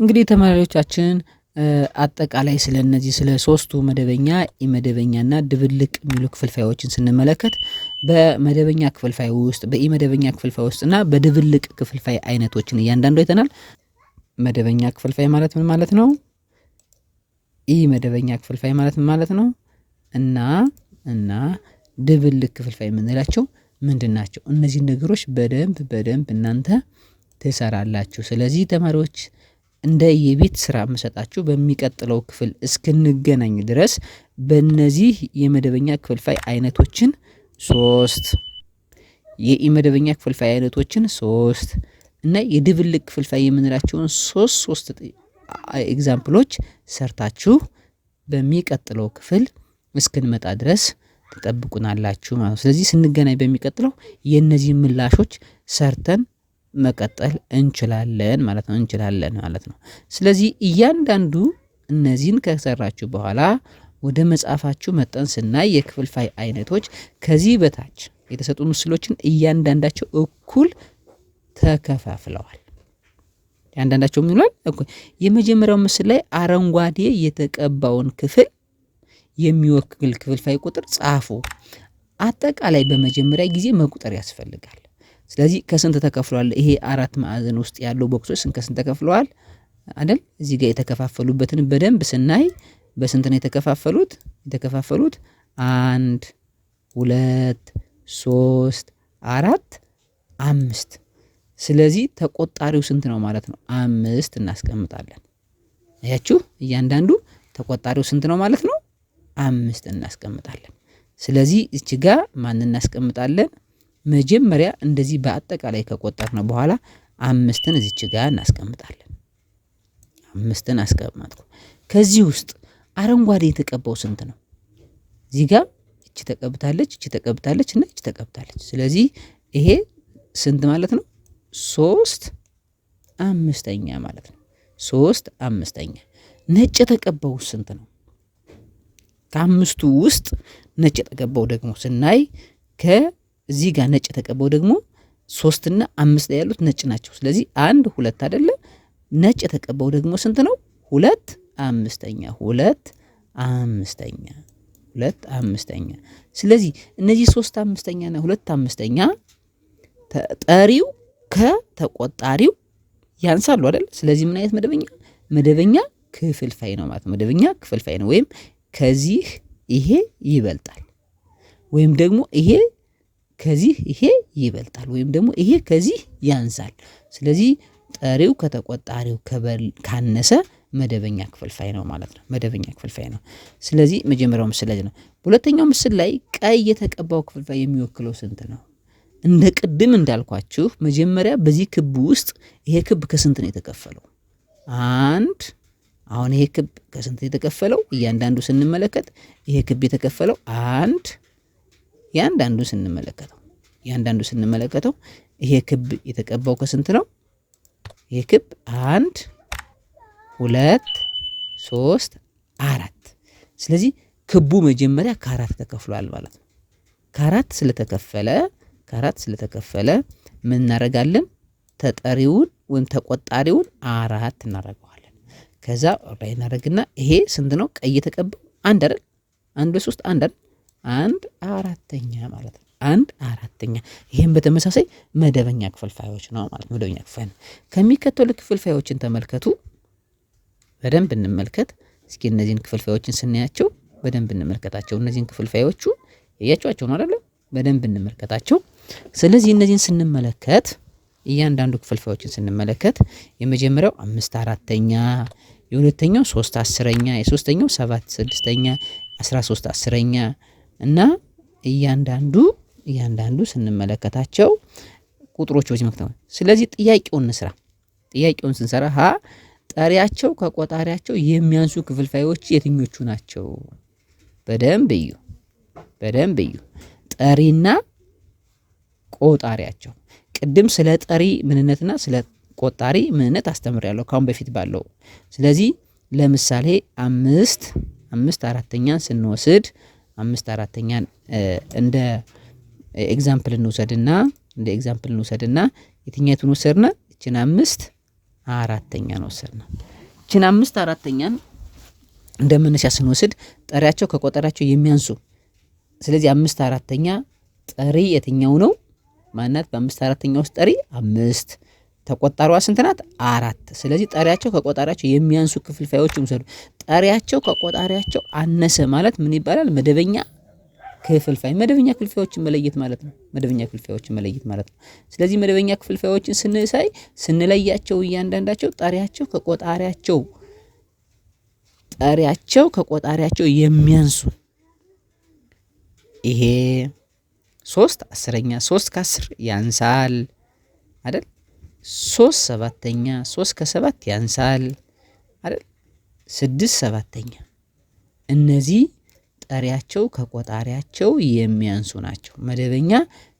እንግዲህ ተማሪዎቻችን አጠቃላይ ስለነዚህ ስለ ሶስቱ መደበኛ ኢመደበኛና ድብልቅ የሚሉ ክፍልፋዮችን ስንመለከት በመደበኛ ክፍልፋይ ውስጥ በኢመደበኛ ክፍልፋይ ውስጥና በድብልቅ ክፍልፋይ አይነቶችን እያንዳንዱ አይተናል። መደበኛ ክፍልፋይ ማለት ምን ማለት ነው? ኢመደበኛ ክፍልፋይ ማለት ምን ማለት ነው? እና ድብልቅ ክፍልፋይ የምንላቸው ምንድናቸው? እነዚህ ነገሮች በደንብ እናንተ ትሰራላችሁ። ስለዚህ ተማሪዎች እንደ የቤት ስራ መሰጣችሁ በሚቀጥለው ክፍል እስክንገናኝ ድረስ በእነዚህ የመደበኛ ክፍልፋይ አይነቶችን 3 የኢመደበኛ ክፍልፋይ አይነቶችን 3 እና የድብልቅ ክፍልፋይ የምንላቸውን 3 ኤግዛምፕሎች ሰርታችሁ በሚቀጥለው ክፍል እስክንመጣ ድረስ ተጠብቁናላችሁ ማለት ነው። ስለዚህ ስንገናኝ በሚቀጥለው የእነዚህ ምላሾች ሰርተን መቀጠል እንችላለን ማለት ነው። ስለዚህ እያንዳንዱ እነዚህን ከሰራችሁ በኋላ ወደ መጽሐፋችሁ መጠን ስናይ የክፍልፋይ አይነቶች ከዚህ በታች የተሰጡ ምስሎችን እያንዳንዳቸው እኩል ተከፋፍለዋል። እያንዳንዳቸው ምን ይላል? እኩል። የመጀመሪያው ምስል ላይ አረንጓዴ የተቀባውን ክፍል የሚወክል ክፍልፋይ ቁጥር ጻፉ። አጠቃላይ በመጀመሪያ ጊዜ መቁጠር ያስፈልጋል። ስለዚህ ከስንት ተከፍሏል? ይሄ 4 ማዕዘን ውስጥ ያለው ቦክሶች ከስንት ተከፍለዋል አይደል? እዚህ ጋር የተከፋፈሉበትን በደንብ ስናይ በስንት ነው የተከፋፈሉት? 1 2 3 4 5። ስለዚህ ተቆጣሪው ስንት ነው ማለት ነው? 5 እናስቀምጣለን። አያችሁ፣ እያንዳንዱ ተቆጣሪው ስንት ነው ማለት ነው? 5 እናስቀምጣለን። ስለዚህ እቺ ጋር ማን እናስቀምጣለን? መጀመሪያ እንደዚህ በአጠቃላይ ከቆጠርነው በኋላ 5ን እዚች ጋር እናስቀምጣለን። 5ን አስቀመጥኩ። ከዚህ ውስጥ አረንጓዴ የተቀባው ስንት ነው? እዚህ ጋር እቺ ተቀብታለች እና እቺ ተቀብታለች። ስለዚህ ይሄ ስንት ማለት ነው? 3/5 ማለት ነው። 3/5። ነጭ የተቀባው ስንት ነው? ከአምስቱ ውስጥ ነጭ የተቀባው ደግሞ ስናይ እዚህ ጋር ነጭ የተቀባው ደግሞ 3 እና 5 ላይ ያሉት ነጭ ናቸው። ስለዚህ 1 2 አይደለ? ነጭ የተቀባው ደግሞ ስንት ነው? 2/5 ስለዚህ እነዚህ 3/5 እና 2/5 ጠሪው ከተቆጣሪው ያንሳሉ አይደል? ስለዚህ ምን አይነት መደበኛ ክፍልፋይ ነው ማለት ነው። መደበኛ ክፍልፋይ ነው። ወይም ከዚህ ይሄ ይበልጣል፣ ወይም ደግሞ ይሄ ከዚህ ይሄ ይበልጣል፣ ወይም ደግሞ ይሄ ከዚህ ያንሳል። ስለዚህ ጠሪው ከተቆጣሪው ካነሰ መደበኛ ክፍልፋይ ነው ማለት ነው። መደበኛ ክፍልፋይ ነው። ስለዚህ መጀመሪያው ምስል ላይ ነው። ሁለተኛው ምስል ላይ ቀይ የተቀባው ክፍልፋይ የሚወክለው ስንት ነው? እንደ ቅድም እንዳልኳችሁ መጀመሪያ በዚህ ክብ ውስጥ ይሄ ክብ ከስንት ነው የተከፈለው? 1 አሁን ይሄ ክብ ከስንት ነው የተከፈለው? እያንዳንዱ ስንመለከት ይሄ ክብ የተከፈለው 1 ያንዳንዱ ስንመለከተው ይሄ ክብ የተቀባው ከስንት ነው? ይሄ ክብ 1 2 3 4። ስለዚህ ክቡ መጀመሪያ ከ4 ተከፍሏል ማለት ነው። ከአራት ስለተከፈለ ምን እናደርጋለን? ተጠሪውን ወይም ተቆጣሪውን 4 እናደርገዋለን። ከዛ ላይ እናደርግና ይሄ ስንት ነው? ቀይ የተቀባው 1 አይደል? 1 3 1 አይደል? 1/4 ማለት ነው። 1/4። ይሄም በተመሳሳይ መደበኛ ክፍልፋዮች ነው ማለት ነው። መደበኛ ክፍልፋይ ነው። ከሚከተሉ ክፍልፋዮችን ተመልከቱ፣ በደንብ እንመልከት። እስኪ እነዚህን ክፍልፋዮችን ስናያቸው በደንብ እንመልከታቸው። እነዚህን ክፍልፋዮቹ ያያችኋቸው ነው አይደል? በደንብ እንመልከታቸው። ስለዚህ እነዚህን ስንመለከት እያንዳንዱ ክፍልፋዮችን ስንመለከት የመጀመሪያው 5/4፣ የሁለተኛው 3/10፣ የሶስተኛው 7/6፣ 13/10 እና እያንዳንዱ ስንመለከታቸው ቁጥሮች በዚህ መክተው። ስለዚህ ጥያቄውን ስንሰራ ጠሪያቸው ከቆጣሪያቸው የሚያንሱ ክፍልፋዮች የትኞቹ ናቸው? በደንብ እዩ። ጠሪና ቆጣሪያቸው። ቅድም ስለ ጠሪ ምንነትና ስለ ቆጣሪ ምንነት አስተምሬያለሁ ካሁን በፊት ባለው። ስለዚህ ለምሳሌ 5/4 ስንወስድ 5/4 እንደ ኤግዛምፕል እንውሰድና የትኛቱን ወሰድና እችን 5/4 ወሰድና እችን 5/4ኛን እንደመነሻ ስንወስድ ጠሪያቸው ከቆጠሪያቸው የሚያንሱ ስለዚህ 5/4ኛ ጠሪ የትኛው ነው? ማናት? በ5/4ኛ ውስጥ ጠሪ 5 ተቆጣሪዋ ስንት ናት? 4 ስለዚህ ጠሪያቸው ከቆጣሪያቸው የሚያንሱ ክፍልፋዮችን ውሰዱ። ጠሪያቸው ከቆጣሪያቸው አነሰ ማለት ምን ይባላል? መደበኛ ክፍልፋይ። መደበኛ ክፍልፋዮችን መለየት ማለት ነው። መደበኛ ክፍልፋዮችን መለየት ማለት ነው። ስለዚህ መደበኛ ክፍልፋዮችን ስንለያቸው እያንዳንዳቸው ጠሪያቸው ከቆጣሪያቸው የሚያንሱ ይሄ 3/10ኛ 3 ከ10 ያንሳል አይደል? 3/7ኛ 3 ከ7 ያንሳል አይደል? 6/7ኛ እነዚህ ጠሪያቸው ከቆጣሪያቸው የሚያንሱ ናቸው። መደበኛ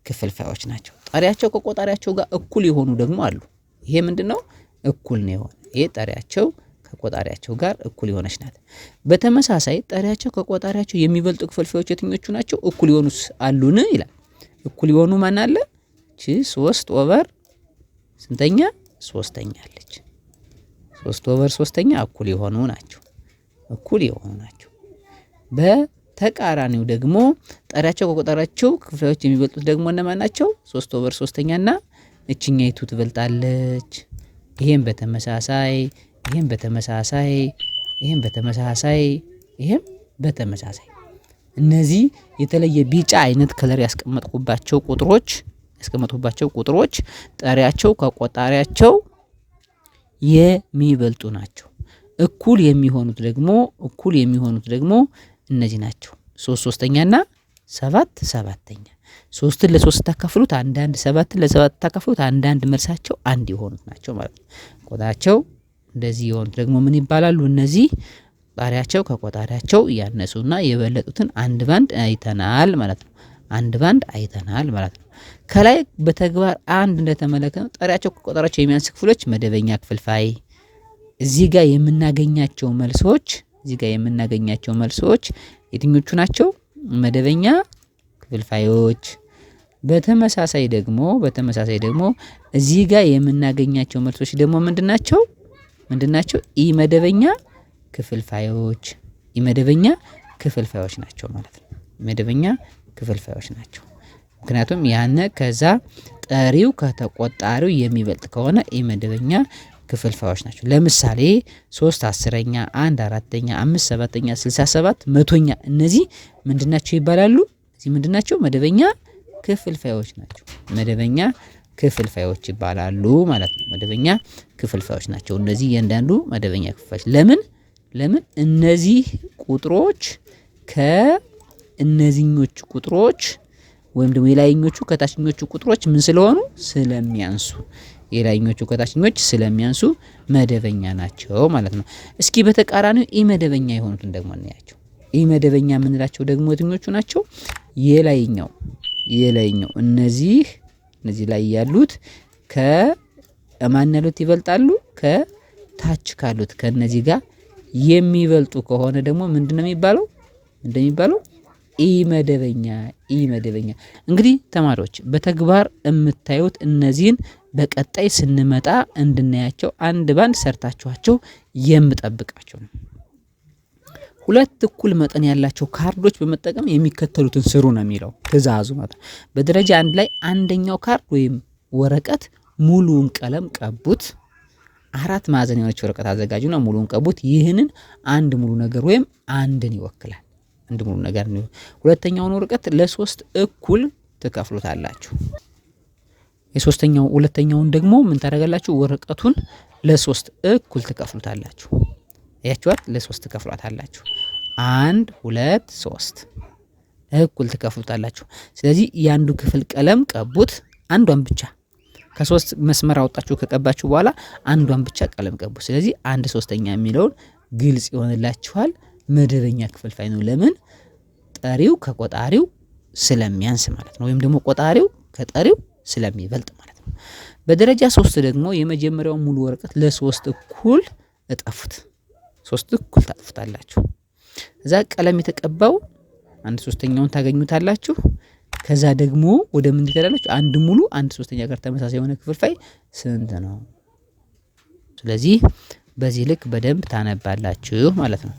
ክፍልፋዮች ናቸው። ጠሪያቸው ከቆጣሪያቸው ጋር እኩል የሆኑ ደግሞ አሉ። ይሄ ምንድነው? እኩል ነው የሆነ ይሄ ጠሪያቸው ከቆጣሪያቸው ጋር እኩል የሆነች ናት። በተመሳሳይ ጠሪያቸው ከቆጣሪያቸው የሚበልጡ ክፍልፋዮች የትኞቹ ናቸው? እኩል የሆኑስ አሉን ይላል። እኩል የሆኑ ማን አለ? እቺ 3/3 ስንተኛ? 3ኛ አለች። 3/3 እኩል የሆኑ ናቸው። እኩል የሆኑ ናቸው። በተቃራኒው ደግሞ ጠሪያቸው ከቆጣሪያቸው ክፍልፋዮች የሚበልጡት ደግሞ እነማን ናቸው? 3/3 እና እችኛይቱ ትበልጣለች። ይሄም በተመሳሳይ እነዚህ የተለየ ቢጫ አይነት ከለር ያስቀመጥኩባቸው ቁጥሮች ጠሪያቸው ከቆጣሪያቸው የሚበልጡ ናቸው። እኩል የሚሆኑት ደግሞ እነዚህ ናቸው። 3/3 እና 7/7 3ን ለ3 ታካፍሉት 1 7ን ለ7 ታካፍሉት 1 መልሳቸው 1 የሆኑት ናቸው ማለት ነው። ቆጣሪያቸው እንደዚህ የሆኑት ደግሞ ምን ይባላሉ? እነዚህ ጠሪያቸው ከቆጣሪያቸው ያነሱና የበለጡትን አንድ ባንድ አይተናል ማለት ነው። ከላይ በተግባር አንድ እንደተመለከተው ጠሪያቸው ከቆጣሪያቸው የሚያንስ ክፍሎች መደበኛ ክፍልፋይ። እዚህ ጋር የምናገኛቸው መልሶች የትኞቹ ናቸው? መደበኛ ክፍልፋዮች። በተመሳሳይ ደግሞ እዚህ ጋር የምናገኛቸው መልሶች ደግሞ ምንድናቸው? ኢመደበኛ ክፍልፋዮች ናቸው ማለት ነው። ኢመደበኛ ክፍልፋዮች ናቸው። ምክንያቱም ያነ ከዛ ጠሪው ከተቆጣሪው የሚበልጥ ከሆነ ኢመደበኛ ክፍልፋዮች ናቸው። ለምሳሌ 3/10ኛ 1/4ኛ 5/7ኛ 67 100ኛ እነዚህ ምንድናቸው ይባላሉ? እዚህ ምንድናቸው? መደበኛ ክፍልፋዮች ናቸው። መደበኛ ክፍልፋዮች ይባላሉ ማለት ነው። መደበኛ ክፍልፋዮች ናቸው እነዚህ እያንዳንዱ መደበኛ ክፍልፋዮች። ለምን እነዚህ ቁጥሮች ከእነዚህኞቹ ቁጥሮች ወይም ደግሞ የላይኞቹ ከታችኞቹ ቁጥሮች ምን ስለሆኑ? ስለሚያንሱ። የላይኞቹ ከታችኞች ስለሚያንሱ መደበኛ ናቸው ማለት ነው። እስኪ በተቃራኒው ኢመደበኛ የሆኑትን ደግሞ እናያቸው። ኢመደበኛ የምንላቸው ደግሞ የትኞቹ ናቸው? የላይኛው እነዚህ ላይ ያሉት ከማን ያሉት ይበልጣሉ? ከታች ካሉት ከነዚህ ጋር የሚበልጡ ከሆነ ደግሞ ምንድነው የሚባለው? ኢመደበኛ። እንግዲህ ተማሪዎች በተግባር የምታዩት እነዚህን በቀጣይ ስንመጣ እንድናያቸው አንድ ባንድ ሰርታችኋቸው የምጠብቃቸው ነው። 2 እኩል መጠን ያላቸው ካርዶች በመጠቀም የሚከተሉትን ስሩ ነው የሚለው ትዕዛዙ ማለት ነው። በደረጃ 1 ላይ አንደኛው ካርድ ወይም ወረቀት ሙሉውን ቀለም ቀቡት። 4 ማዕዘን የሆነች ወረቀት አዘጋጁና ሙሉውን ቀቡት። ይህንን አንድ ሙሉ ነገር ወይም አንድን ይወክላል። አንድ ሙሉ ነገር ነው። ሁለተኛውን ወረቀት ለ3 እኩል ትከፍሉታላችሁ። ሁለተኛውን ደግሞ ምን ታደርጋላችሁ? ወረቀቱን ለ3 እኩል ትከፍሉታላችሁ። ያያችኋት? ለ3 ትከፍሏታላችሁ። 1 2 3 እኩል ትከፍሉታላችሁ። ስለዚህ የአንዱ ክፍል ቀለም ቀቡት። አንዷን ብቻ ከ3 መስመር አወጣችሁ ከቀባችሁ በኋላ አንዷን ብቻ ቀለም ቀቡ። ስለዚህ 1/3 የሚለውን ግልጽ ይሆንላችኋል። መደበኛ ክፍልፋይ ነው። ለምን? ጠሪው ከቆጣሪው ስለሚያንስ ማለት ነው። ወይም ደግሞ ቆጣሪው ከጠሪው ስለሚበልጥ ማለት ነው። በደረጃ 3 ደግሞ የመጀመሪያውን ሙሉ ወረቀት ለ3 እኩል እጠፉት። 3 እኩል ታጥፉታላችሁ። እዛ ቀለም የተቀባው 1/3ኛውን ታገኙታላችሁ። ከዛ ደግሞ ወደ ምን ትሄዳላችሁ? አንድ ሙሉ 1/3ኛ ጋር ተመሳሳይ የሆነ ክፍልፋይ ስንት ነው? ስለዚህ በዚህ ልክ በደንብ ታነባላችሁ ማለት ነው።